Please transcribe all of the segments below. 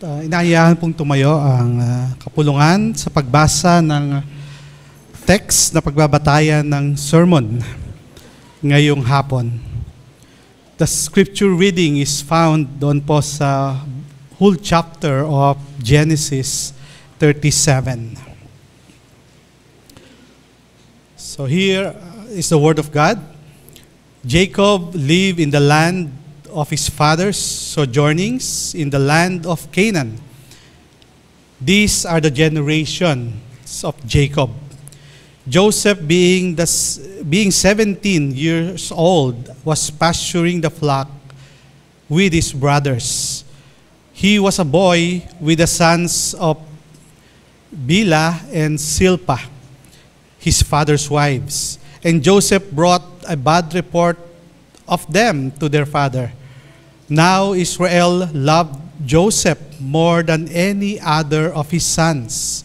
Inaayahan pong tumayo ang kapulungan sa pagbasa ng text na pagbabatayan ng sermon ngayong hapon. The scripture reading is found doon po sa whole chapter of Genesis 37. So here is the word of God. Jacob lived in the land of his father's sojournings in the land of Canaan. These are the generations of Jacob. Joseph, being 17 years old, was pasturing the flock with his brothers. He was a boy with the sons of Bilhah and Zilpah, his father's wives. And Joseph brought a bad report of them to their father. Now Israel loved Joseph more than any other of his sons,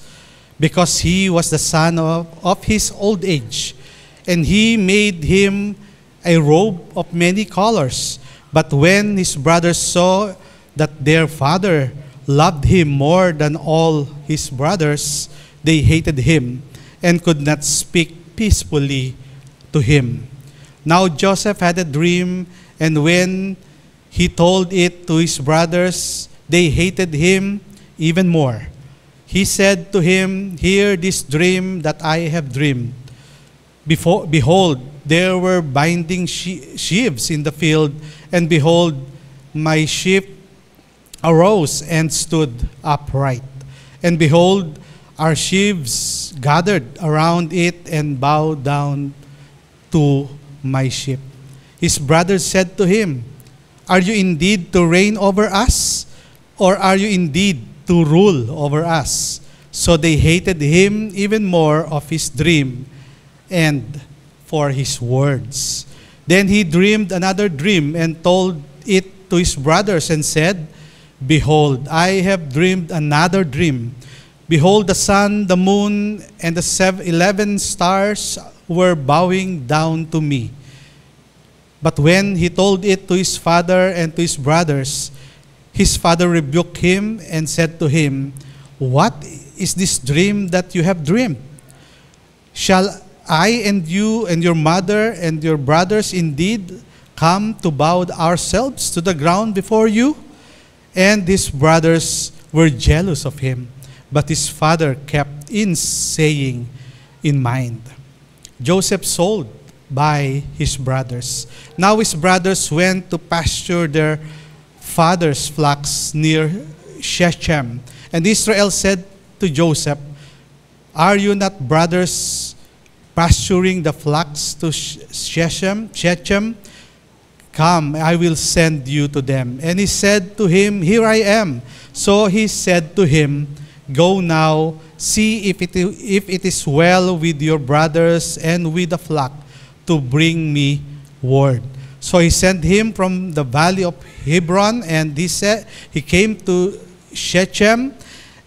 because he was the son of his old age, and he made him a robe of many colors. But when his brothers saw that their father loved him more than all his brothers, they hated him and could not speak peacefully to him. Now Joseph had a dream, and when he told it to his brothers, they hated him even more. He said to him, "Hear this dream that I have dreamed. Behold, there were binding sheaves in the field, and behold, my sheep arose and stood upright. And behold, our sheaves gathered around it and bowed down to my sheep." His brothers said to him, "Are you indeed to reign over us? Or are you indeed to rule over us?" So they hated him even more of his dream and for his words. Then he dreamed another dream and told it to his brothers and said, "Behold, I have dreamed another dream. Behold, the sun, the moon, and the 11 stars were bowing down to me." But when he told it to his father and to his brothers, his father rebuked him and said to him, "What is this dream that you have dreamed? Shall I and you and your mother and your brothers indeed come to bow ourselves to the ground before you?" And his brothers were jealous of him, but his father kept in saying in mind. Joseph sold by his brothers. Now his brothers went to pasture their father's flocks near Shechem. And Israel said to Joseph, "Are you not brothers pasturing the flocks to Shechem? Come, I will send you to them." And he said to him, "Here I am." So he said to him, "Go now, see if it is well with your brothers and with the flock, to bring me word." So he sent him from the valley of Hebron, and he came to Shechem,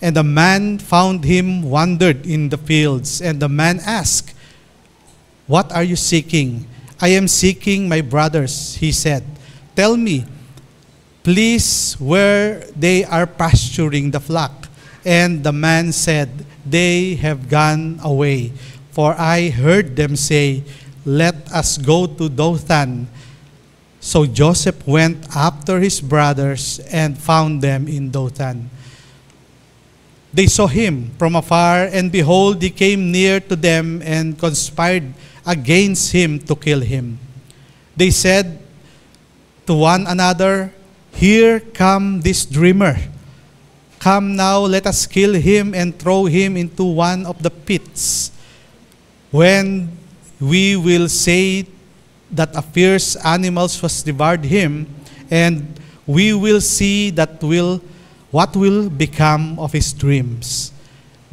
and the man found him wandered in the fields. And the man asked, "What are you seeking?" "I am seeking my brothers," he said. "Tell me, please, where they are pasturing the flock." And the man said, "They have gone away, for I heard them say, 'Let us go to Dothan.'" So Joseph went after his brothers and found them in Dothan. They saw him from afar, and behold, he came near to them and conspired against him to kill him. They said to one another, "Here come this dreamer. Come now, let us kill him and throw him into one of the pits. When we will say that a fierce animal was devoured him, and we will see what will become of his dreams."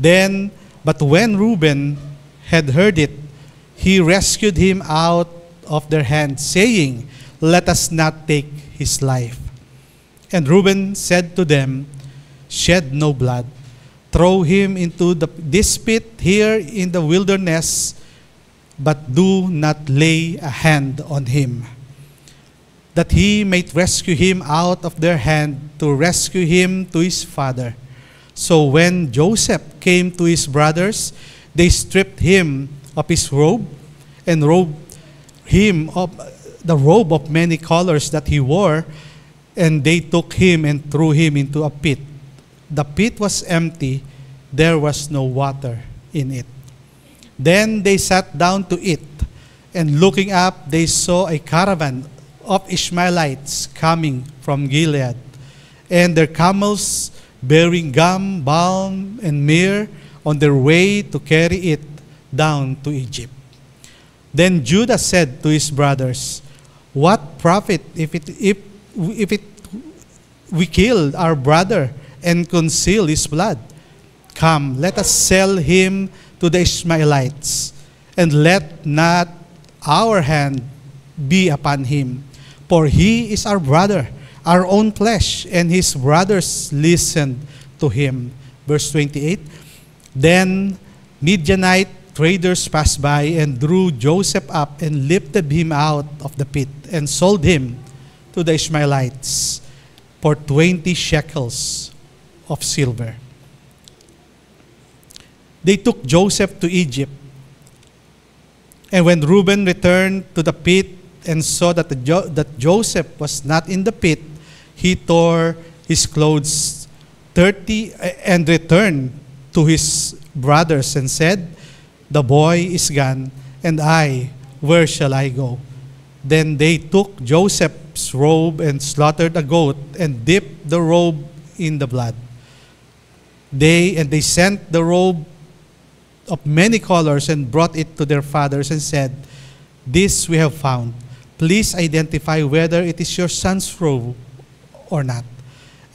But when Reuben had heard it, he rescued him out of their hands, saying, "Let us not take his life." And Reuben said to them, "Shed no blood. Throw him into this pit here in the wilderness, but do not lay a hand on him." that he might rescue him out of their hand, to rescue him to his father. So when Joseph came to his brothers, they stripped him of his robe and robed him of the robe of many colors that he wore, and they took him and threw him into a pit. The pit was empty, there was no water in it. Then they sat down to eat, and looking up, they saw a caravan of Ishmaelites coming from Gilead, and their camels bearing gum, balm, and myrrh on their way to carry it down to Egypt. Then Judah said to his brothers, "What profit if we kill our brother and conceal his blood? Come, let us sell him to the Ishmaelites, and let not our hand be upon him. For he is our brother, our own flesh." And his brothers listened to him. Verse 28, Then Midianite traders passed by and drew Joseph up and lifted him out of the pit and sold him to the Ishmaelites for 20 shekels of silver. They took Joseph to Egypt. And when Reuben returned to the pit and saw that, that Joseph was not in the pit, he tore his clothes and returned to his brothers and said, "The boy is gone, and I, where shall I go?" Then they took Joseph's robe and slaughtered a goat and dipped the robe in the blood. They sent the robe of many colors and brought it to their fathers and said, "This we have found. Please identify whether it is your son's robe or not."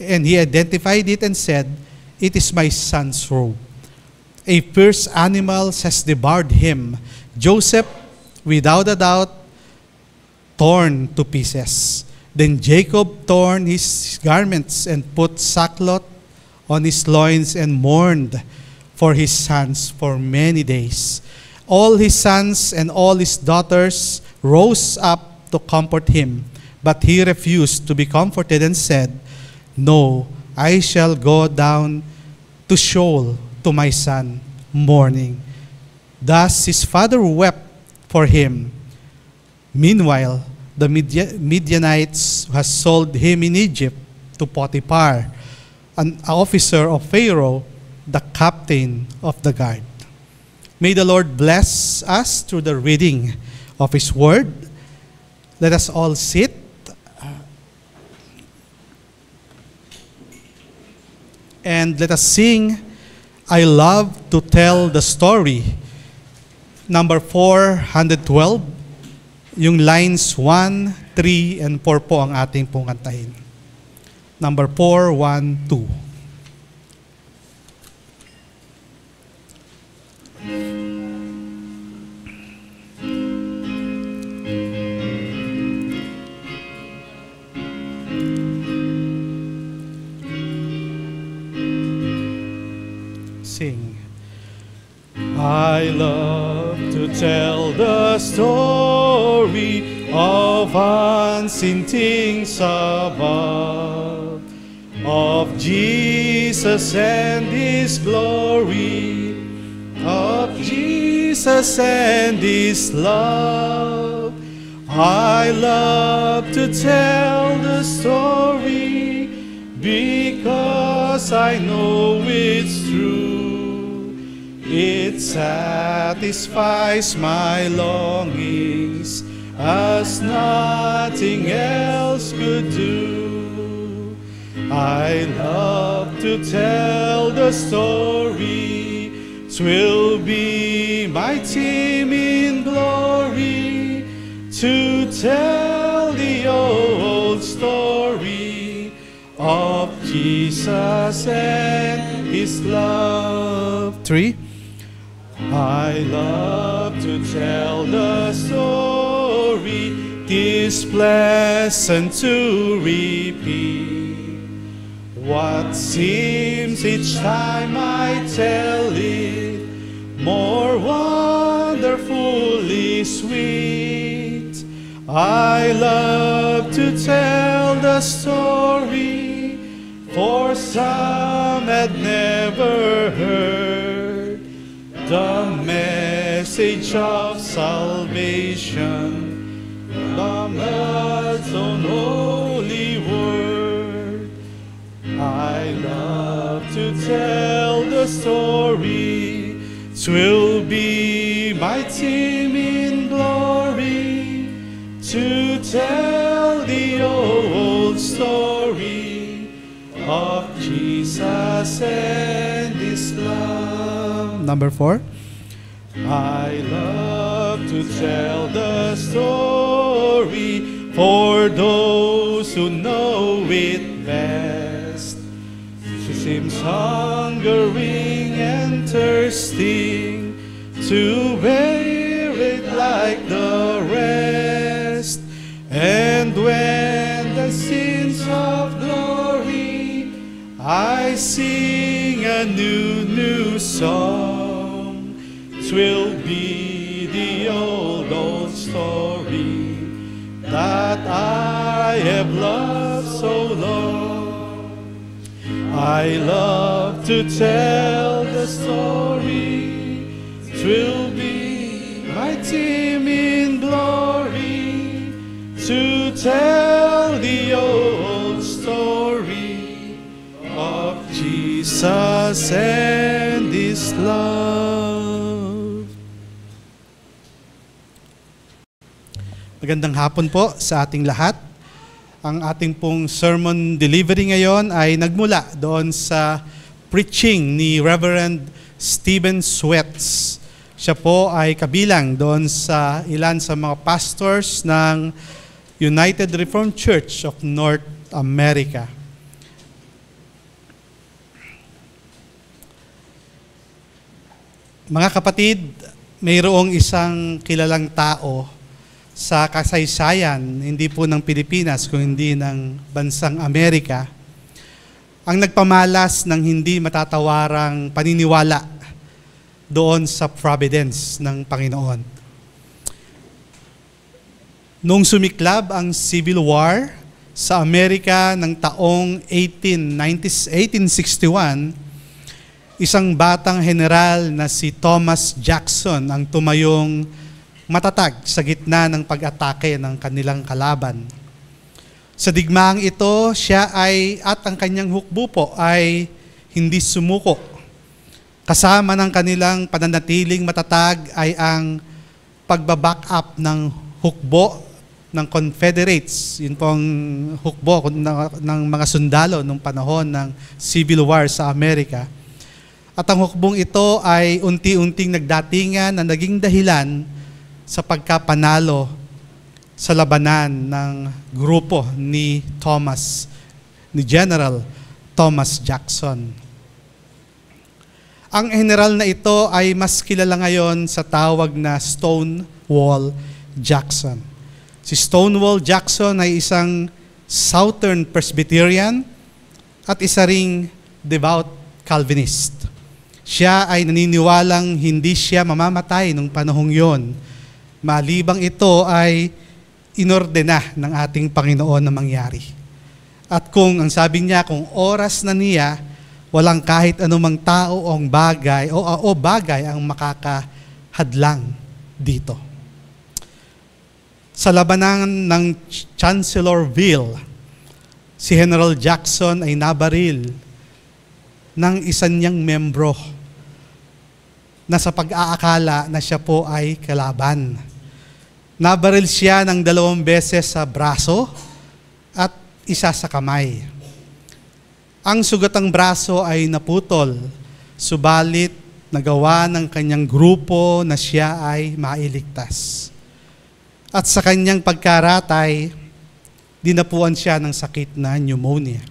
And he identified it and said, "It is my son's robe. A fierce animal has devoured him." Joseph, without a doubt, torn to pieces. Then Jacob torn his garments and put sackcloth on his loins and mourned for his sons for many days. All his sons and all his daughters rose up to comfort him, but he refused to be comforted and said, "No, I shall go down to Sheol to my son, mourning." Thus his father wept for him. Meanwhile, the Midianites has sold him in Egypt to Potiphar, an officer of Pharaoh, the captain of the guard. May the Lord bless us through the reading of His Word. Let us all sit. And let us sing, "I Love to Tell the Story." Number 412. Yung lines 1, 3, and 4 po ang ating pong kantahin. Number 4, 1, 2. Sing. I love to tell the story of unseen things above, of Jesus and His glory, of Jesus and His love. I love to tell the story because I know it's true. It satisfies my longings as nothing else could do. I love to tell the story. 'Twill be my theme in glory to tell the old story of Jesus and His love. 3. I love to tell the story, 'tis pleasant to repeat what seems each time I tell it more wonderfully sweet. I love to tell the story, for some had never heard the message of salvation, God's own holy word. I love to tell the story, 'twill be my theme in glory, to tell the old story of Jesus and His love. Number 4. I love to tell the story for those who know it best. She seems hungering and thirsting to bear it like the rest. And when the sins of glory, I sing a new song, 'twill be the old story that I have loved so long. I love to tell the story, 'twill be my theme in glory, to tell the old story of Jesus and His love. Magandang hapon po sa ating lahat. Ang ating pong sermon delivery ngayon ay nagmula doon sa preaching ni Reverend Stephen Sweats. Siya po ay kabilang doon sa ilan sa mga pastors ng United Reformed Church of North America. Mga kapatid, mayroong isang kilalang tao sa kasaysayan, hindi po ng Pilipinas, kundi ng bansang Amerika, ang nagpamalas ng hindi matatawarang paniniwala doon sa providence ng Panginoon. Noong sumiklab ang Civil War sa Amerika ng taong 1861, isang batang general na si Thomas Jackson ang tumayong matatag sa gitna ng pag-atake ng kanilang kalaban. Sa digmaang ito, siya at ang kanyang hukbo po ay hindi sumuko. Kasama ng kanilang pananatiling matatag ay ang pagbaback up ng hukbo ng Confederates. Yun pong hukbo ng mga sundalo nung panahon ng Civil War sa Amerika. At ang hukbong ito ay unti-unting nagdatingan na naging dahilan sa pagkapanalo sa labanan ng grupo ni General Thomas Jackson. Ang general na ito ay mas kilala ngayon sa tawag na Stonewall Jackson. Si Stonewall Jackson ay isang Southern Presbyterian at isa ring devout Calvinist. Siya ay naniniwalang hindi siya mamamatay nung panahong yon. Malibang ito ay inordena ng ating Panginoon na mangyari. At kung ang sabi niya, kung oras na niya, walang kahit anumang tao o bagay ang makakahadlang dito. Sa labanan ng Chancellorsville, si General Jackson ay nabaril ng isa niyang membro na sa pag-aakala na siya po ay kalaban. Nabaril siya ng 2 beses sa braso at isa sa kamay. Ang sugatang braso ay naputol, subalit nagawa ng kanyang grupo na siya ay mailigtas. At sa kanyang pagkaratay, dinapuan siya ng sakit na pneumonia.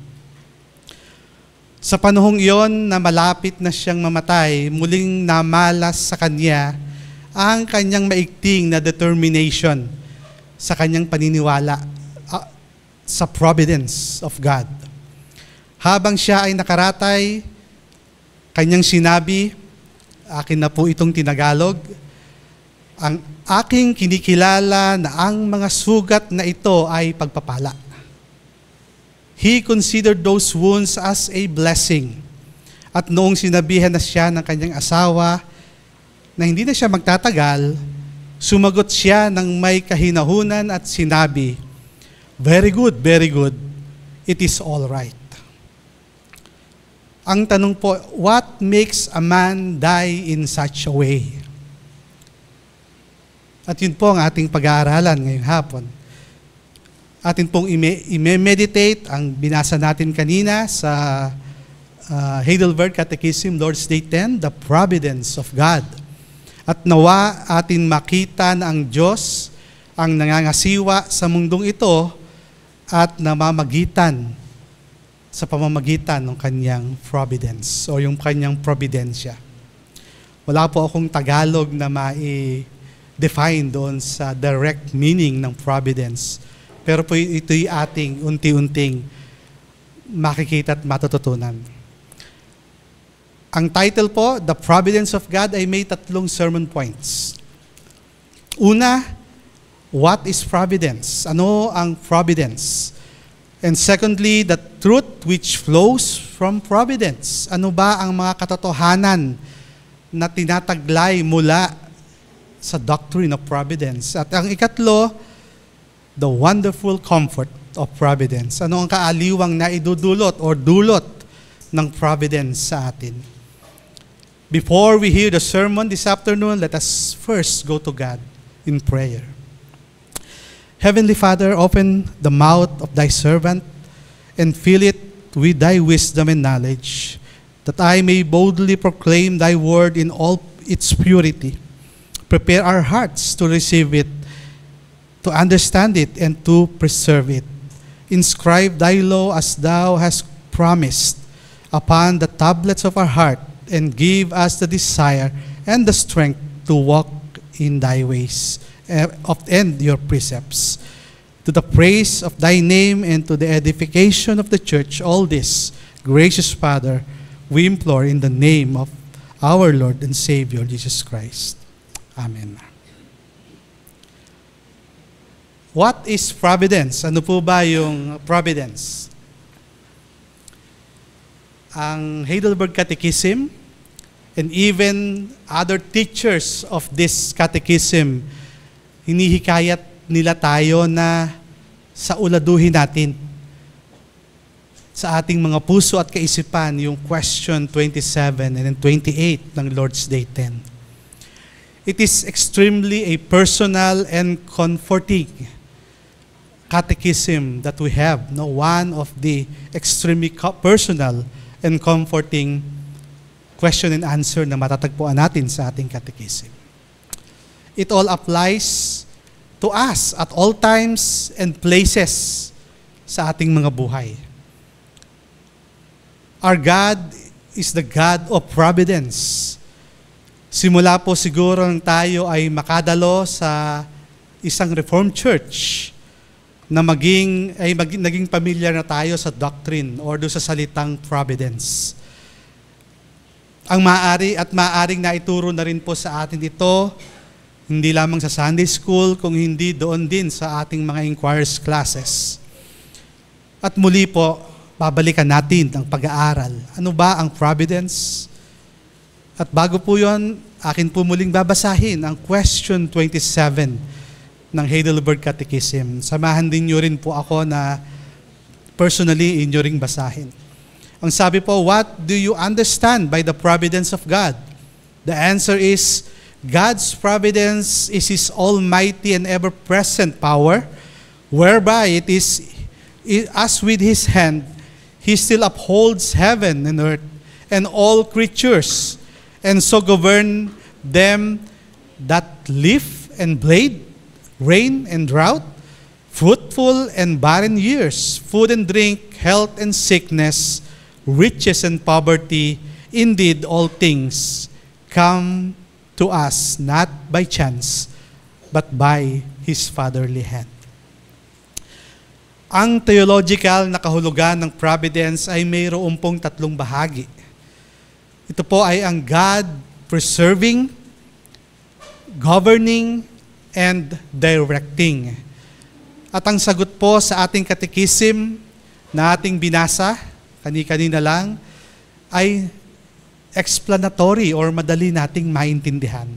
Sa panahong iyon na malapit na siyang mamatay, muling namalas sa kanya ang kanyang maigting na determination sa kanyang paniniwala sa providence of God. Habang siya ay nakaratay, kanyang sinabi, akin na po itong tinagalog, ang aking kinikilala na ang mga sugat na ito ay pagpapala. He considered those wounds as a blessing. At noong sinabihan na siya ng kanyang asawa na hindi na siya magtatagal, sumagot siya ng may kahinahunan at sinabi, very good, it is all right. Ang tanong po, what makes a man die in such a way? At yun po ang ating pag-aaralan ngayong hapon. Atin pong i-meditate ang binasa natin kanina sa Heidelberg Catechism, Lord's Day 10, the providence of God. At nawa atin makita na ang Diyos ang nangangasiwa sa mundong ito at namamagitan sa pamamagitan ng kanyang providence o yung kanyang providensya. Wala po akong Tagalog na define doon sa direct meaning ng providence. Pero po ito'y ating unti-unting makikita at matututunan. Ang title po, The Providence of God, ay may 3 sermon points. Una, what is providence? Ano ang providence? And secondly, the truth which flows from providence. Ano ba ang mga katotohanan na tinataglay mula sa doctrine of providence? At ang ikatlo, the wonderful comfort of providence. Ano ang kaaliwang na idudulot or dulot ng providence sa atin? Before we hear the sermon this afternoon, let us first go to God in prayer. Heavenly Father, open the mouth of thy servant and fill it with thy wisdom and knowledge, that I may boldly proclaim thy word in all its purity. Prepare our hearts to receive it, to understand it, and to preserve it. Inscribe thy law as thou hast promised upon the tablets of our heart, and give us the desire and the strength to walk in thy ways and your precepts. To the praise of thy name and to the edification of the church, all this, gracious Father, we implore in the name of our Lord and Savior, Jesus Christ. Amen. What is providence? Ano po ba yung providence? Ang Heidelberg Catechism and even other teachers of this catechism, hinihikayat nila tayo na sauladuhin natin sa ating mga puso at kaisipan yung question 27 and 28 ng Lord's Day 10. It is extremely a personal and comforting catechism that we have, no, one of the extremely personal and comforting question and answer na matatagpuan natin sa ating catechism. It all applies to us at all times and places sa ating mga buhay. Our God is the God of providence. Simula po siguro nang tayo ay makadalo sa isang Reformed Church na naging pamilyar na tayo sa doctrine or do sa salitang providence. Ang maaring naituro na rin po sa atin ito, hindi lamang sa Sunday School, kung hindi doon din sa ating mga inquirers classes. At muli po, babalikan natin ang pag-aaral. Ano ba ang providence? At bago po yon, akin po muling babasahin ang question 27 ng Heidelberg Catechism. Samahan din nyo rin po ako na personally inyo ring basahin. Ang sabi po, what do you understand by the providence of God? The answer is, God's providence is His almighty and ever-present power, whereby it is, as with His hand, He still upholds heaven and earth and all creatures, and so govern them that live and blade, rain and drought, fruitful and barren years, food and drink, health and sickness, riches and poverty, indeed all things come to us not by chance, but by His fatherly hand. Ang theological na kahulugan ng providence ay mayroon pong 3 bahagi. Ito po ay ang God preserving, governing, and directing. At ang sagot po sa ating katekism na ating binasa, kani-kanina lang, ay explanatory or madali nating maintindihan.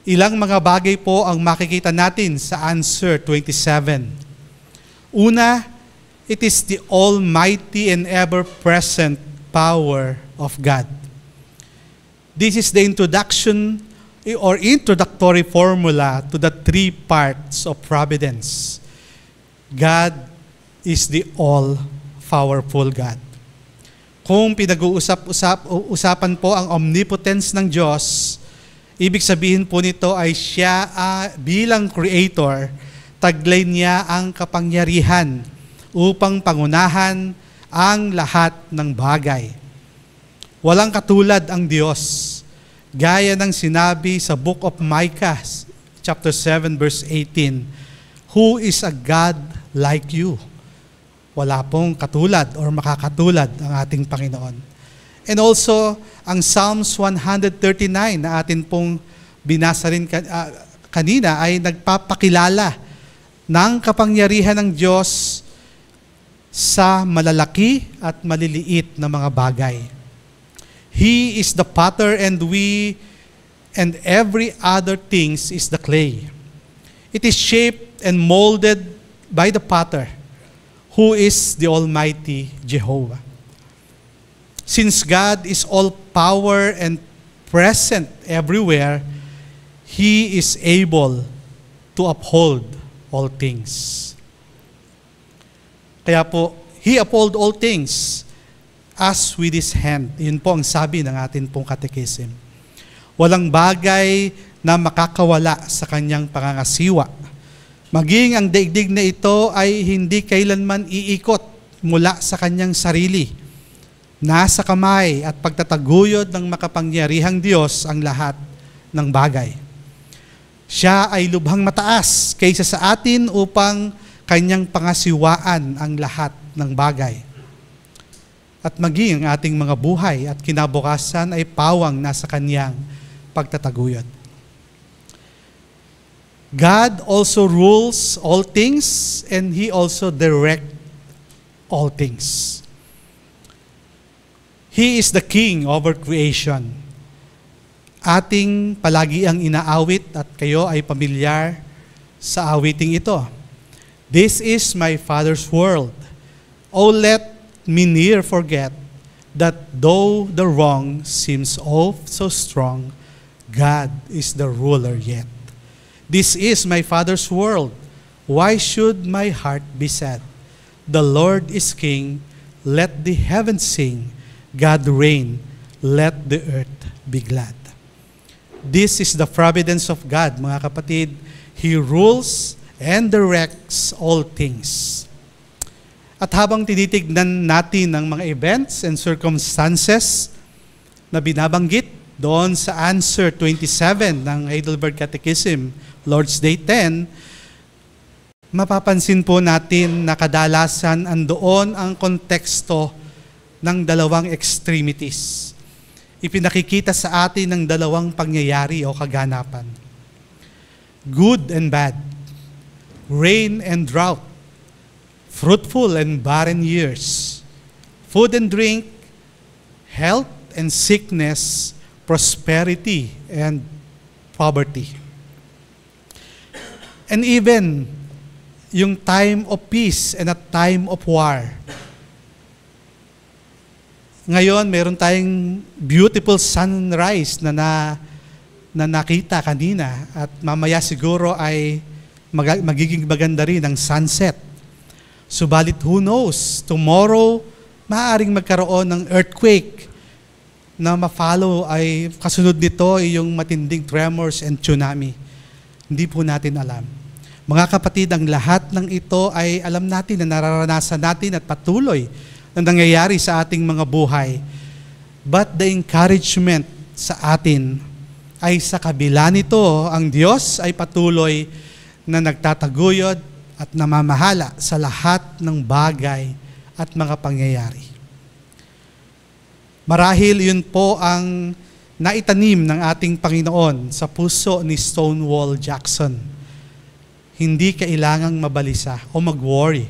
Ilang mga bagay po ang makikita natin sa answer 27. Una, it is the almighty and ever-present power of God. This is the introduction or introductory formula to the three parts of providence. God is the all-powerful God. Kung pinag-uusapan po ang omnipotence ng Diyos, ibig sabihin po nito ay siya bilang creator, taglay niya ang kapangyarihan upang pangunahan ang lahat ng bagay. Walang katulad ang Diyos. Gaya ng sinabi sa Book of Micah, chapter 7, verse 18, "Who is a God like you?" Wala pong katulad or makakatulad ang ating Panginoon. And also, ang Psalms 139 na atin pong binasa rin kanina ay nagpapakilala ng kapangyarihan ng Diyos sa malalaki at maliliit na mga bagay. He is the potter and we and every other things is the clay. It is shaped and molded by the potter, who is the Almighty Jehovah. Since God is all power and present everywhere, He is able to uphold all things. Kaya po, He uphold all things as with His hand. Yun po ang sabi ng atin pong katekism. Walang bagay na makakawala sa kanyang pangangasiwa. Maging ang daigdig na ito ay hindi kailanman iikot mula sa kanyang sarili. Nasa kamay at pagtataguyod ng makapangyarihang Diyos ang lahat ng bagay. Siya ay lubhang mataas kaysa sa atin upang kanyang pangasiwaan ang lahat ng bagay. At maging ang ating mga buhay at kinabukasan ay pawang nasa kanyang pagtataguyod. God also rules all things and He also directs all things. He is the King over creation. Ating palagi ang inaawit at kayo ay pamilyar sa awiting ito. This is my Father's world. Oh, let me ne'er forget that though the wrong seems so strong, God is the ruler yet. This is my Father's world. Why should my heart be sad? The Lord is King. Let the heavens sing. God reign. Let the earth be glad. This is the providence of God, mga kapatid. He rules and directs all things. At habang tinitignan natin ang mga events and circumstances na binabanggit doon sa answer 27 ng Heidelberg Catechism, Lord's Day 10, mapapansin po natin na kadalasan andoon ang konteksto ng dalawang extremities. Ipinakikita sa atin ng dalawang pangyayari o kaganapan. Good and bad, rain and drought, fruitful and barren years, food and drink, health and sickness, prosperity and poverty. And even yung time of peace and a time of war. Ngayon, meron tayong beautiful sunrise na nakita kanina at mamaya siguro ay magiging maganda rin ang sunset. Subalit who knows, tomorrow maaaring magkaroon ng earthquake na ma-follow ay kasunod nito ay yung matinding tremors and tsunami. Hindi po natin alam. Mga kapatid, ang lahat ng ito ay alam natin na nararanasan natin at patuloy na nangyayari sa ating mga buhay. But the encouragement sa atin ay sa kabila nito, ang Diyos ay patuloy na nagtataguyod at namamahala sa lahat ng bagay at mga pangyayari. Marahil yun po ang na itanim ng ating Panginoon sa puso ni Stonewall Jackson. Hindi kailangang mabalisa o mag-worry.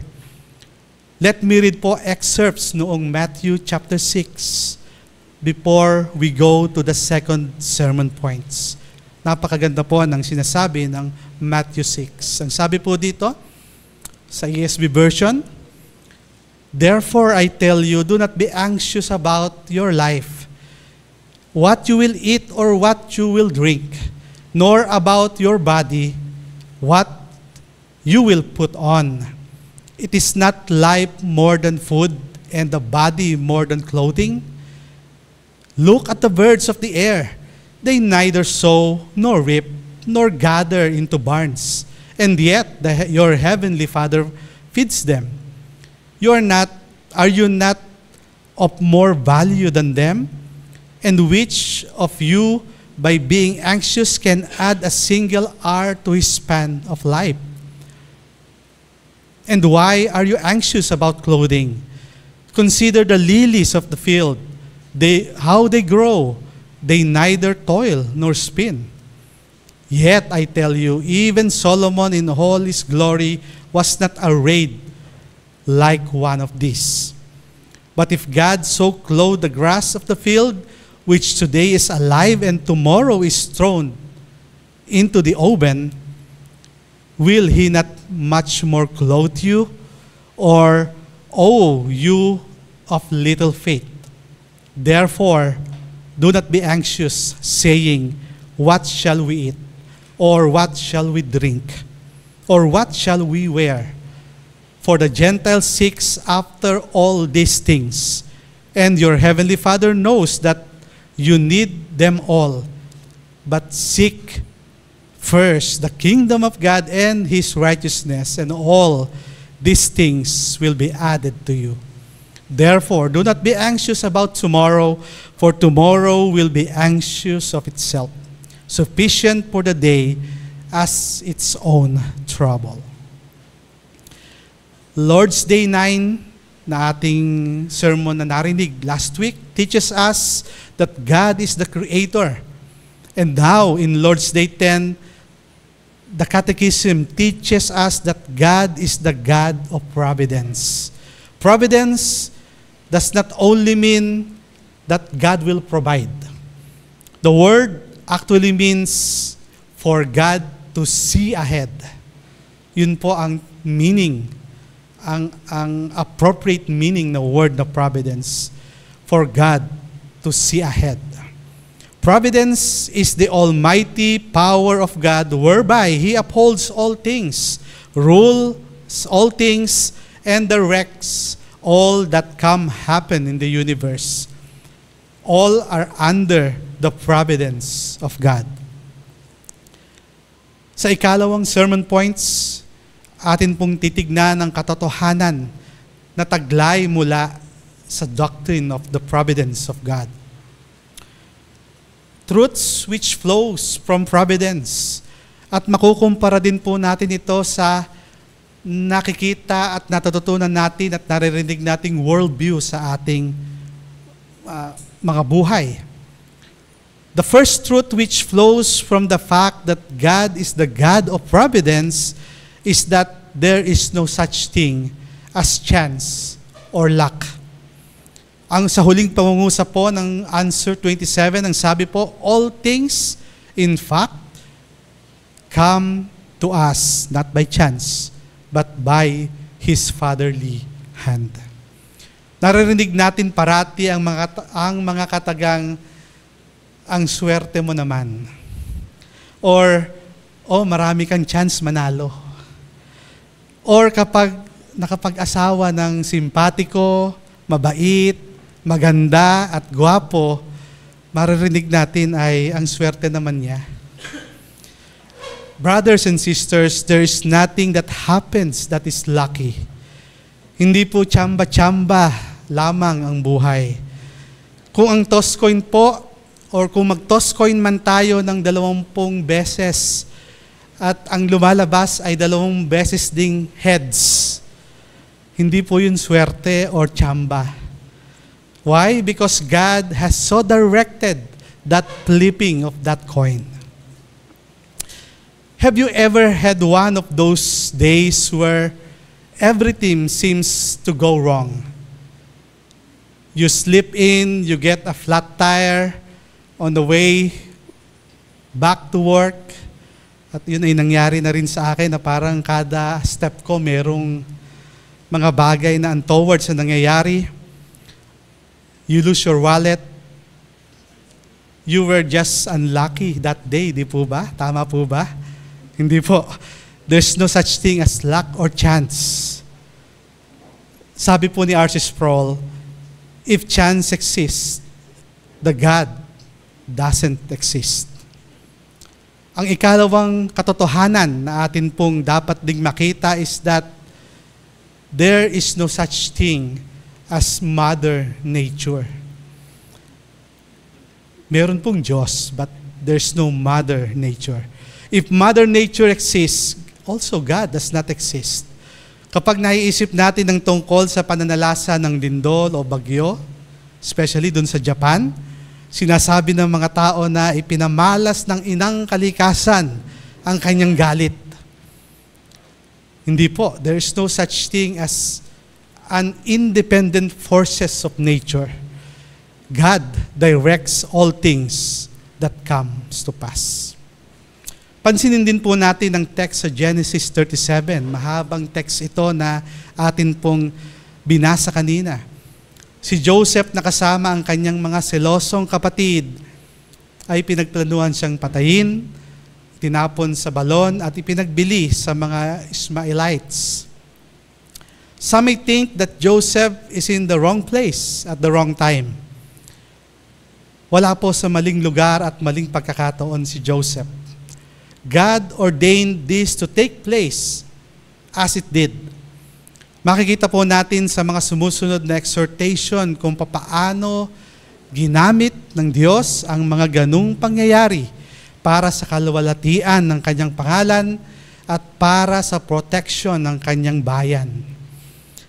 Let me read po excerpts noong Matthew chapter 6 before we go to the second sermon points. Napakaganda po ng sinasabi ng Matthew 6. Ang sabi po dito sa ESV version, "Therefore I tell you, do not be anxious about your life, what you will eat or what you will drink, nor about your body, what you will put on. It is not life more than food, and the body more than clothing? Look at the birds of the air. They neither sow nor reap nor gather into barns, and yet your heavenly Father feeds them. Are you not of more value than them? And which of you, by being anxious, can add a single hour to his span of life? And why are you anxious about clothing? Consider the lilies of the field, how they grow. They neither toil nor spin. Yet I tell you, even Solomon in all his glory was not arrayed like one of these. But if God so clothed the grass of the field, which today is alive and tomorrow is thrown into the oven, will he not much more clothe you? Or, O you of little faith? Therefore, do not be anxious, saying, what shall we eat? Or what shall we drink? Or what shall we wear? For the Gentiles seeks after all these things, and your heavenly Father knows that you need them all. But seek first the kingdom of God and his righteousness, and all these things will be added to you. Therefore, do not be anxious about tomorrow, for tomorrow will be anxious of itself. Sufficient for the day as its own trouble." Lord's Day 9 na ating sermon na narinig last week teaches us that God is the Creator. And now in Lord's Day 10, the Catechism teaches us that God is the God of providence. Providence does not only mean that God will provide. The word actually means for God to see ahead. Yun po ang meaning, ang appropriate meaning ng word na providence. For God to see ahead. Providence is the almighty power of God whereby He upholds all things, rules all things, and directs all that happen in the universe. All are under the providence of God. Sa ikalawang sermon points, atin pong titignan ang katotohanan na taglay mula sa doctrine of the providence of God. Truths which flows from providence. At makukumpara din po natin ito sa nakikita at natututunan natin at naririnig nating worldview sa ating mga buhay. The first truth which flows from the fact that God is the God of providence is that there is no such thing as chance or luck. Ang sa huling pangungusap po ng answer 27, ang sabi po, all things, in fact, come to us not by chance, but by His fatherly hand. Naririnig natin parati ang mga katagang, ang swerte mo naman. Or, marami kang chance manalo. Or kapag nakapag-asawa ng simpatiko, mabait, maganda at gwapo, maririnig natin ay ang swerte naman niya. Brothers and sisters, there is nothing that happens that is lucky. Hindi po tsamba-tsamba lamang ang buhay. Kung ang toss coin po, or kung mag-toss coin man tayo ng 20 beses, at ang lumalabas ay 2 beses ding heads, hindi po yun swerte or tsamba. Why? Because God has so directed that flipping of that coin. Have you ever had one of those days where everything seems to go wrong? You slip in, you get a flat tire on the way back to work. At yun ay nangyari na rin sa akin na parang kada step ko merong mga bagay na untowards na nangyayari. You lose your wallet. You were just unlucky that day, di po ba? Tama po ba? Hindi po. There's no such thing as luck or chance. Sabi po ni R.C. Sproul, if chance exists, the God doesn't exist. Ang ikalawang katotohanan na atin pong dapat ding makita is that there is no such thing as Mother Nature. Meron pong Diyos, but there's no Mother Nature. If Mother Nature exists, also God does not exist. Kapag naiisip natin ng tungkol sa pananalasa ng lindol o bagyo, especially dun sa Japan, sinasabi ng mga tao na ipinamalas ng inang kalikasan ang kanyang galit. Hindi po. There is no such thing as an independent forces of nature. God directs all things that comes to pass. Pansinin din po natin ang text sa Genesis 37. Mahabang text ito na atin pong binasa kanina. Si Joseph na kasama ang kanyang mga selosong kapatid ay pinagplanuhan siyang patayin, tinapon sa balon at ipinagbili sa mga Ismaelites. Some may think that Joseph is in the wrong place at the wrong time. Wala po sa maling lugar at maling pagkakataon si Joseph. God ordained this to take place as it did. Makikita po natin sa mga sumusunod na exhortation kung papaano ginamit ng Diyos ang mga ganung pangyayari para sa kaluwalhatian ng kanyang pangalan at para sa protection ng kanyang bayan.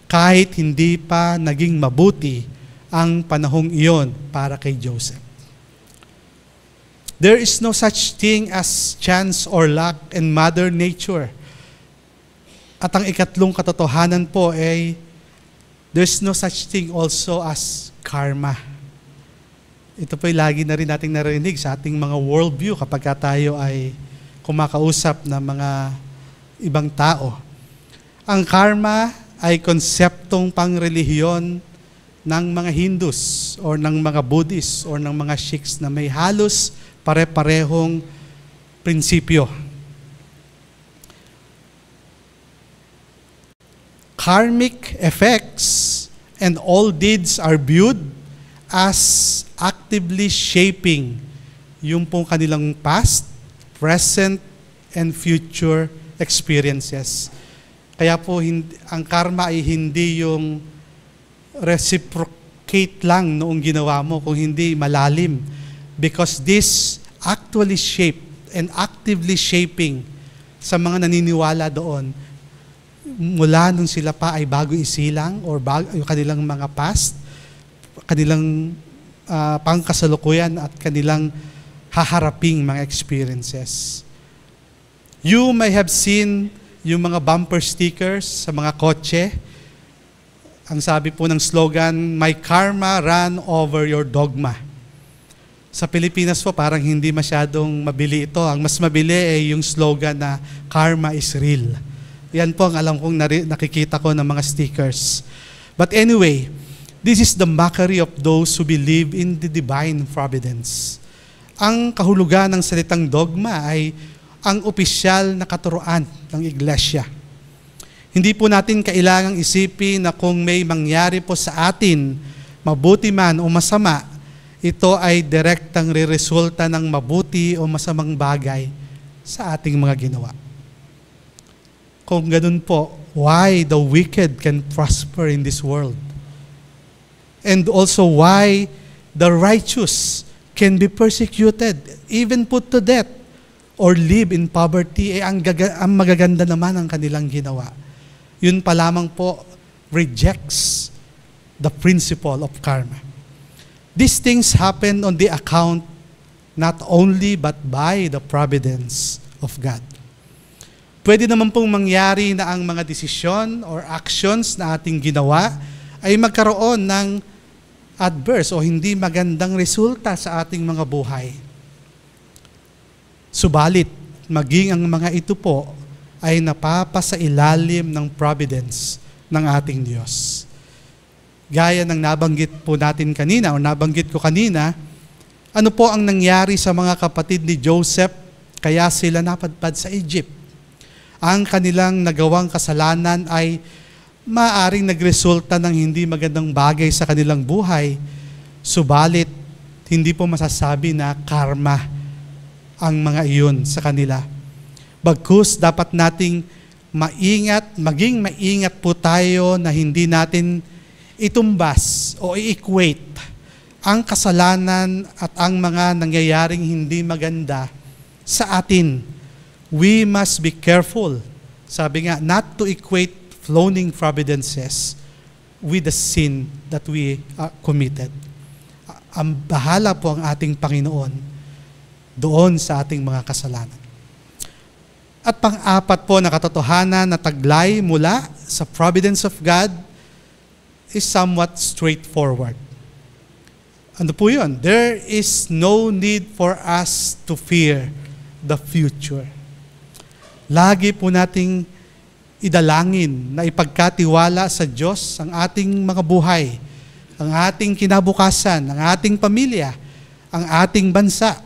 Kahit hindi pa naging mabuti ang panahong iyon para kay Joseph. There is no such thing as chance or luck in Mother Nature. At ang ikatlong katotohanan po ay there's no such thing also as karma. Ito po ay lagi na rin nating narinig sa ating mga worldview kapag tayo ay kumakausap ng mga ibang tao. Ang karma ay konseptong pangrelihiyon ng mga Hindus or ng mga Buddhists or ng mga Sikhs na may halos pare-parehong prinsipyo. Karmic effects and all deeds are viewed as actively shaping yung pong kanilang past, present, and future experiences. Kaya po ang karma ay hindi yung reciprocate lang noong ginawa mo, kung hindi malalim. Because this actually shaped and actively shaping sa mga naniniwala doon mula nung sila pa ay bago isilang or yung kanilang mga past, kanilang pangkasalukuyan at kanilang haharaping mga experiences. You may have seen yung mga bumper stickers sa mga kotse. Ang sabi po ng slogan, "My karma ran over your dogma." Sa Pilipinas po, parang hindi masyadong mabili ito. Ang mas mabili ay yung slogan na karma is real. Yan po ang alam kong nakikita ko ng mga stickers. But anyway, this is the mockery of those who believe in the divine providence. Ang kahulugan ng salitang dogma ay ang opisyal na katuruan ng iglesia. Hindi po natin kailangang isipin na kung may mangyari po sa atin, mabuti man o masama, ito ay direktang re-resulta ng mabuti o masamang bagay sa ating mga ginawa. Kung ganun po, why the wicked can prosper in this world? And also why the righteous can be persecuted, even put to death, or live in poverty, ang magaganda naman ang kanilang ginawa. Yun pa lamang po rejects the principle of karma. These things happen on the account not only but by the providence of God. Pwede naman pong mangyari na ang mga desisyon or actions na ating ginawa ay magkaroon ng adverse o hindi magandang resulta sa ating mga buhay. Subalit, maging ang mga ito po ay napapasailalim ng providence ng ating Diyos. Gaya ng nabanggit po natin kanina o nabanggit ko kanina, ano po ang nangyari sa mga kapatid ni Joseph kaya sila napadpad sa Egypt? Ang kanilang nagawang kasalanan ay maaring nagresulta ng hindi magandang bagay sa kanilang buhay, subalit hindi po masasabi na karma ang mga iyon sa kanila. Bagkus dapat nating maging maingat po tayo na hindi natin itumbas o i-equate ang kasalanan at ang mga nangyayaring hindi maganda sa atin. We must be careful, sabi nga, not to equate flowing providences with the sin that we committed. Ang bahala po ang ating Panginoon doon sa ating mga kasalanan. At pang-apat po na katotohanan na taglay mula sa providence of God is somewhat straightforward. Ano po yun? There is no need for us to fear the future. Lagi po nating idalangin na ipagkatiwala sa Diyos ang ating mga buhay, ang ating kinabukasan, ang ating pamilya, ang ating bansa,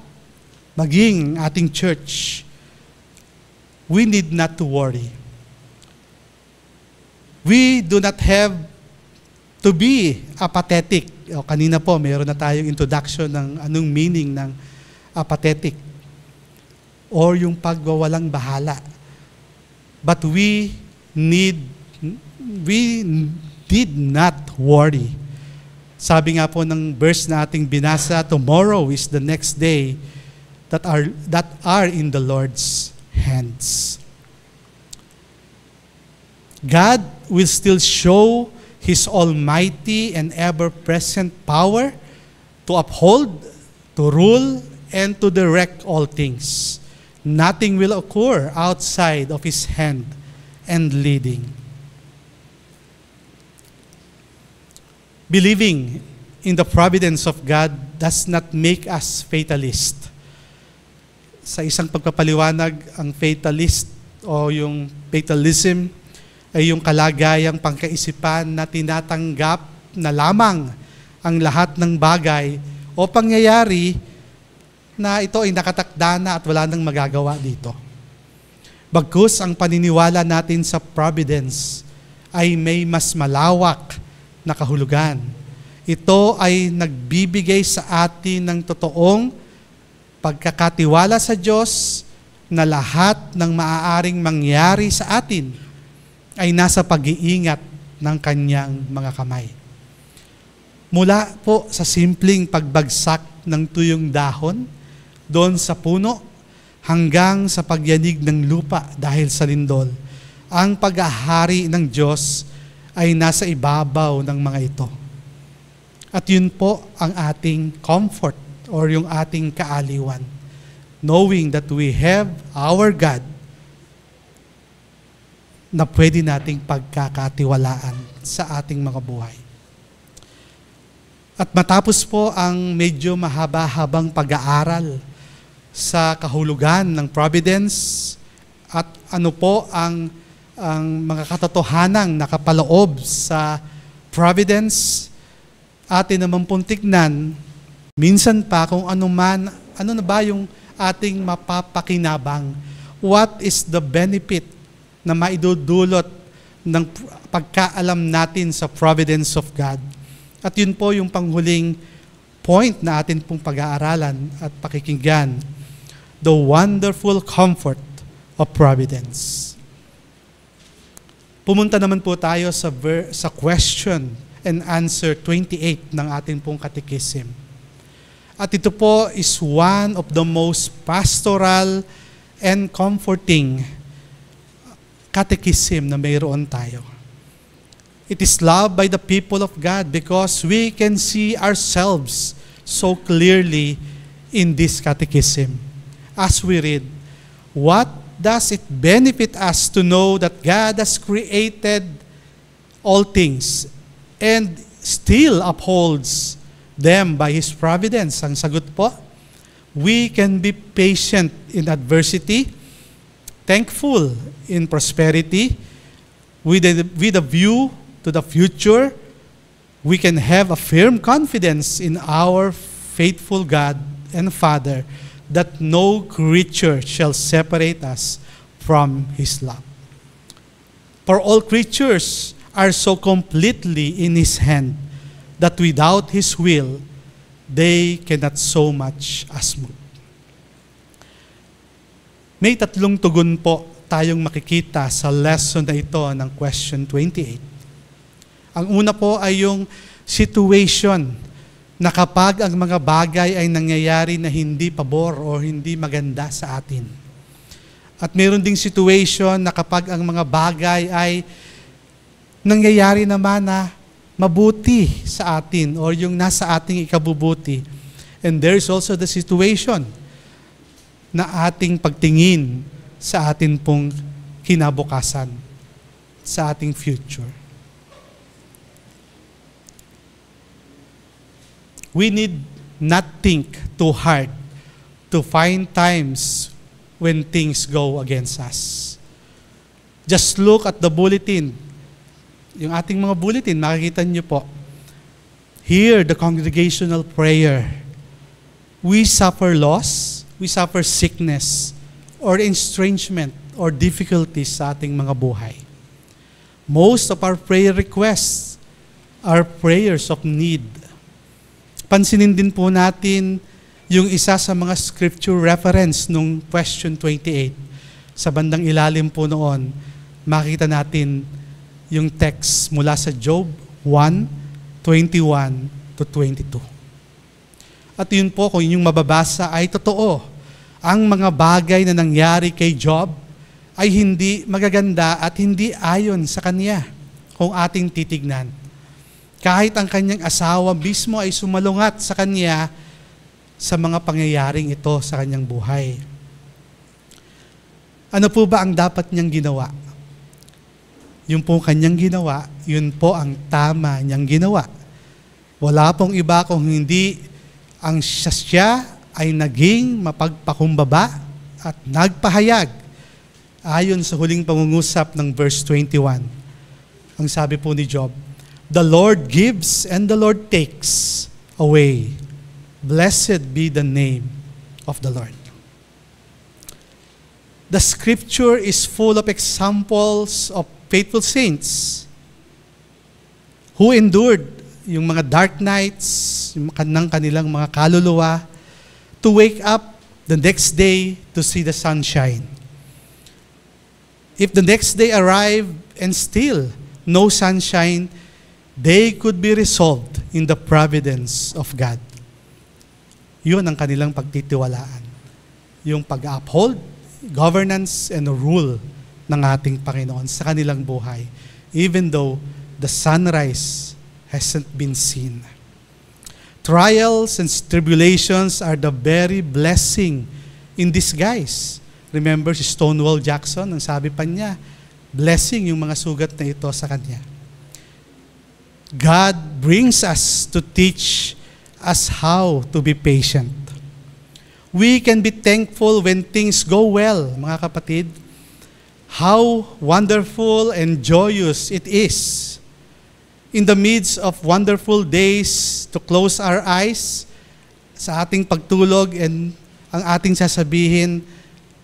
maging ating church. We need not to worry. We do not have to be apathetic. O, kanina po, mayroon na tayong introduction ng anong meaning ng apathetic or yung pagwawalang bahala. But we need not worry. Sabi nga po ng verse na ating binasa, tomorrow is the next day that are in the Lord's hands. God will still show His almighty and ever-present power to uphold, to rule, and to direct all things. Nothing will occur outside of His hand and leading. Believing in the providence of God does not make us fatalist. Sa isang pagpapaliwanag, ang fatalist o yung fatalism ay yung kalagayang pangkaisipan na tinatanggap na lamang ang lahat ng bagay o pangyayari na ito ay nakatakda na at wala nang magagawa dito. Bagkus ang paniniwala natin sa providence ay may mas malawak na kahulugan. Ito ay nagbibigay sa atin ng totoong pagkakatiwala sa Diyos na lahat ng maaaring mangyari sa atin ay nasa pag-iingat ng Kanyang mga kamay. Mula po sa simpleng pagbagsak ng tuyong dahon doon sa puno hanggang sa pagyanig ng lupa dahil sa lindol, ang pag-ahari ng Diyos ay nasa ibabaw ng mga ito. At yun po ang ating comfort or yung ating kaaliwan, knowing that we have our God na pwede nating pagkakatiwalaan sa ating mga buhay. At matapos po ang medyo mahaba-habang pag-aaral sa kahulugan ng providence at ano po ang mga katotohanang nakapaloob sa providence, atin naman pong tignan minsan pa kung ano na ba yung ating mapapakinabang. What is the benefit na maidudulot ng pagkaalam natin sa providence of God? At yun po yung panghuling point na atin pong pag-aaralan at pakikinggan. The wonderful comfort of providence. Pumunta naman po tayo sa question and answer 28 ng ating pong katekism. At ito po is one of the most pastoral and comforting catechism na mayroon tayo. It is loved by the people of God because we can see ourselves so clearly in this catechism. As we read, what does it benefit us to know that God has created all things and still upholds them by His providence? Ang sagot po, we can be patient in adversity, thankful in prosperity, with a view to the future. We can have a firm confidence in our faithful God and Father that no creature shall separate us from His love. For all creatures are so completely in His hand that without His will, they cannot so much as move. May tatlong tugon po tayong makikita sa lesson na ito ng question 28. Ang una po ay yung situation na kapag ang mga bagay ay nangyayari na hindi pabor o hindi maganda sa atin. At meron ding situation na kapag ang mga bagay ay nangyayari naman na mabuti sa atin or yung nasa ating ikabubuti. And there is also the situation na ating pagtingin sa atin pong kinabukasan, sa ating future. We need not think too hard to find times when things go against us. Just look at the bulletin. Yung ating mga bulletin, makikita niyo po. Hear the congregational prayer. We suffer loss, we suffer sickness, or estrangement, or difficulties sa ating mga buhay. Most of our prayer requests are prayers of need. Pansinin din po natin yung isa sa mga scripture reference nung question 28. Sa bandang ilalim po noon, makita natin yung text mula sa Job 1:21 to 22. At yun po, kung yung mababasa ay totoo, ang mga bagay na nangyari kay Job ay hindi magaganda at hindi ayon sa kanya kung ating titignan. Kahit ang kanyang asawa mismo ay sumalungat sa kanya sa mga pangyayaring ito sa kanyang buhay. Ano po ba ang dapat niyang ginawa? Yung po kanyang ginawa, yun po ang tama niyang ginawa. Wala pong iba kung hindi ang siya ay naging mapagpakumbaba at nagpahayag ayon sa huling pangungusap ng verse 21. Ang sabi po ni Job, "The Lord gives and the Lord takes away. Blessed be the name of the Lord." The scripture is full of examples of faithful saints who endured yung mga dark nights, yung kanilang mga kaluluwa, to wake up the next day to see the sunshine. If the next day arrived and still no sunshine, they could be resolved in the providence of God. Yun ang kanilang pagtitiwalaan. Yung pag-uphold, governance, and rule ng ating Panginoon sa kanilang buhay, even though the sunrise hasn't been seen. Trials and tribulations are the very blessing in disguise. Remember si Stonewall Jackson, ang sabi pa niya, blessing yung mga sugat na ito sa kanya. God brings us to teach us how to be patient. We can be thankful when things go well, mga kapatid. How wonderful and joyous it is in the midst of wonderful days to close our eyes sa ating pagtulog and ang ating sasabihin,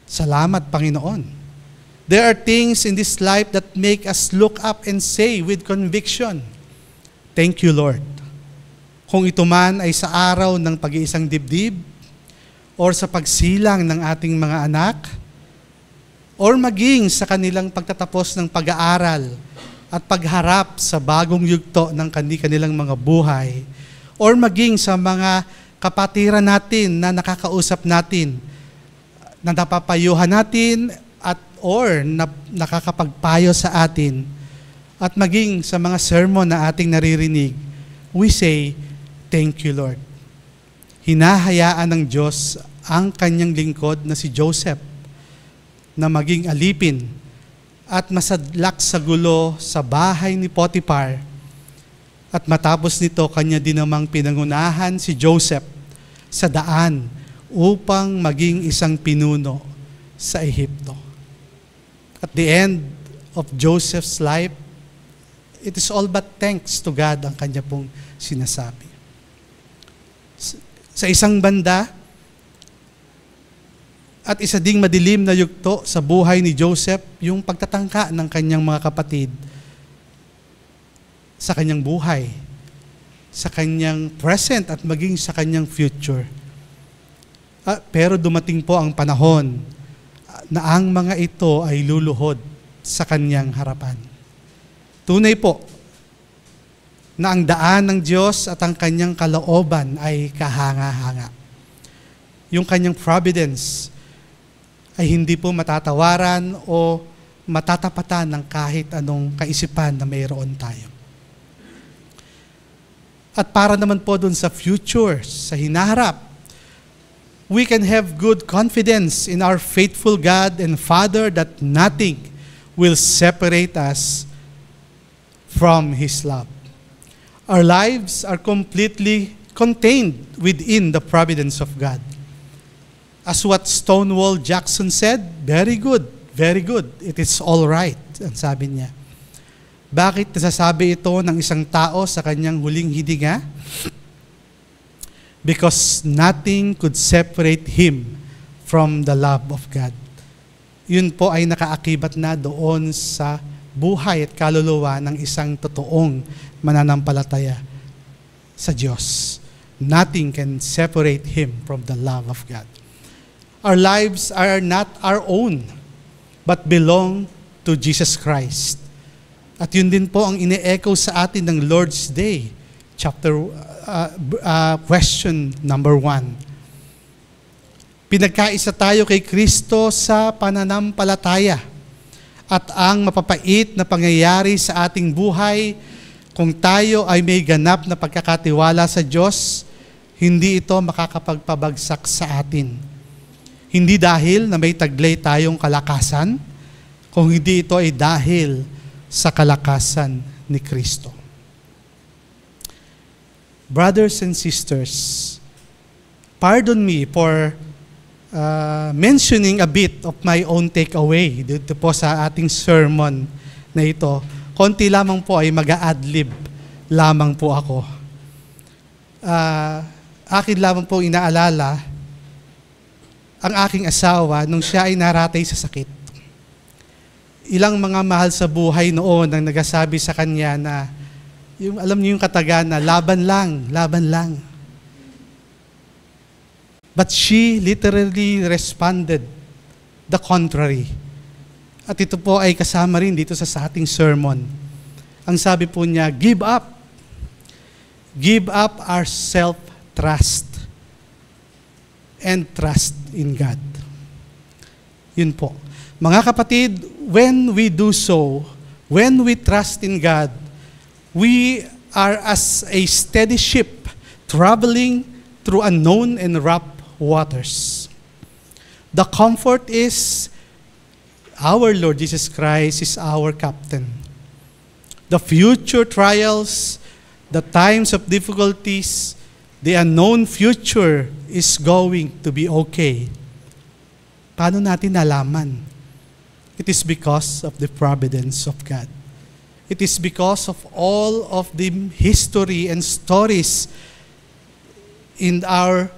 "Salamat, Panginoon." There are things in this life that make us look up and say with conviction, "Thank you, Lord." Kung ito man ay sa araw ng pag-iisang dibdib, or sa pagsilang ng ating mga anak, or maging sa kanilang pagtatapos ng pag-aaral at pagharap sa bagong yugto ng kanilang mga buhay, or maging sa mga kapatiran natin na nakakausap natin, na napapayuhan natin or nakakapagpayo sa atin, at maging sa mga sermon na ating naririnig, we say, "Thank you, Lord." hinahayaan ng Diyos ang kanyang lingkod na si Joseph na maging alipin at masadlak sa gulo sa bahay ni Potiphar. At matapos nito, kanya din namang pinangunahan si Joseph sa daan upang maging isang pinuno sa Ehipto. At the end of Joseph's life, it is all but thanks to God ang kanya pong sinasabi. Sa isang banda, at isa ding madilim na yugto sa buhay ni Joseph, yung pagtatangka ng kanyang mga kapatid sa kanyang buhay, sa kanyang present at maging sa kanyang future. Pero dumating po ang panahon na ang mga ito ay luluhod sa kanyang harapan. Tunay po na ang daan ng Diyos at ang kanyang kalooban ay kahanga-hanga. Yung kanyang providence ay hindi po matatawaran o matatapatan ng kahit anong kaisipan na mayroon tayo. At para naman po dun sa future, sa hinaharap, we can have good confidence in our faithful God and Father that nothing will separate us from His love. Our lives are completely contained within the providence of God. As what Stonewall Jackson said, very good, it is all right, ang sabi niya. Bakit nasasabi ito ng isang tao sa kanyang huling hininga? Because nothing could separate him from the love of God. Yun po ay nakaakibat na doon sa buhay at kaluluwa ng isang totoong mananampalataya sa Diyos. Nothing can separate him from the love of God. Our lives are not our own, but belong to Jesus Christ. At yun din po ang ine-echo sa atin ng Lord's Day, question number 1. Pinagkaisa tayo kay Kristo sa pananampalataya. At ang mapapait na pangyayari sa ating buhay, kung tayo ay may ganap na pagkakatiwala sa Diyos, hindi ito makakapagpabagsak sa atin. Hindi dahil na may taglay tayong kalakasan, kung hindi ito ay dahil sa kalakasan ni Kristo. Brothers and sisters, pardon me for mentioning a bit of my own takeaway dito po sa ating sermon na ito. Konti lamang po ay mag-a-adlib lamang po ako. Akin lamang po inaalala ang aking asawa nung siya ay naratay sa sakit. Ilang mga mahal sa buhay noon ang nagsasabi sa kanya na, alam niyo yung kataga na, laban lang. But she literally responded the contrary. At ito po ay kasama rin dito sa ating sermon. Ang sabi po niya, give up. Give up our self-trust and trust in God. Yun po. Mga kapatid, when we do so, when we trust in God, we are as a steady ship traveling through unknown and rough waters. The comfort is our Lord Jesus Christ is our captain. The future trials, the times of difficulties, the unknown future is going to be okay. Paano natin nalaman? It is because of the providence of God. It is because of all of the history and stories in our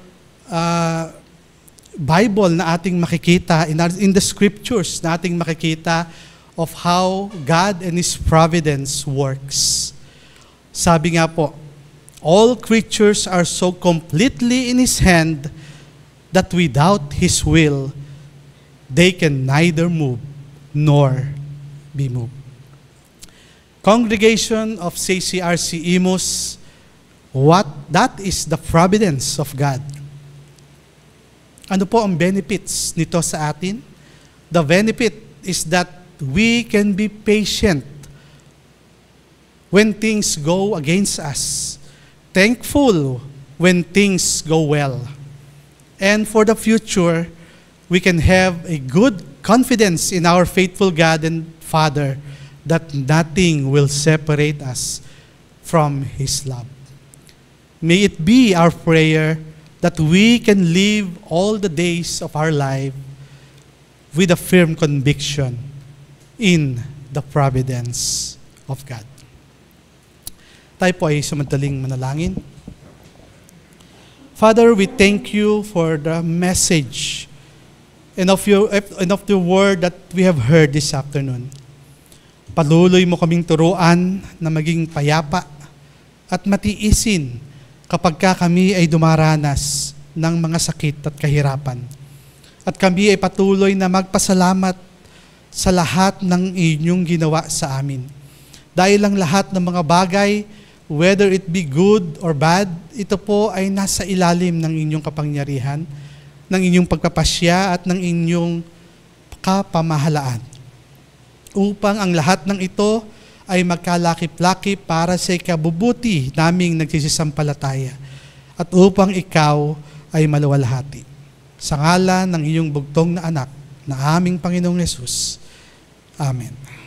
Bible na ating makikita, in the scriptures na ating makikita of how God and His providence works. Sabi nga po, all creatures are so completely in His hand that without His will, they can neither move nor be moved. Congregation of CCRC Imus, that is the providence of God. Ano po ang benefits nito sa atin? The benefit is that we can be patient when things go against us. Thankful when things go well. And for the future, we can have a good confidence in our faithful God and Father that nothing will separate us from His love. May it be our prayer that we can live all the days of our life with a firm conviction in the providence of God. Tayo po ay samantaling manalangin. Father, we thank you for the message and of the word that we have heard this afternoon. Paluloy mo kaming turuan na maging payapa at matiisin kapag kami ay dumaranas ng mga sakit at kahirapan. At kami ay patuloy na magpasalamat sa lahat ng inyong ginawa sa amin. Dahil ang lahat ng mga bagay, whether it be good or bad, ito po ay nasa ilalim ng inyong kapangyarihan, ng inyong pagpapasya at ng inyong kapamahalaan. Upang ang lahat ng ito ay magkalakip-lakip para sa ikabubuti naming nagsisisampalataya at upang ikaw ay maluwalhati. Sa ngalan ng iyong bugtong na anak na aming Panginoong Yesus. Amen.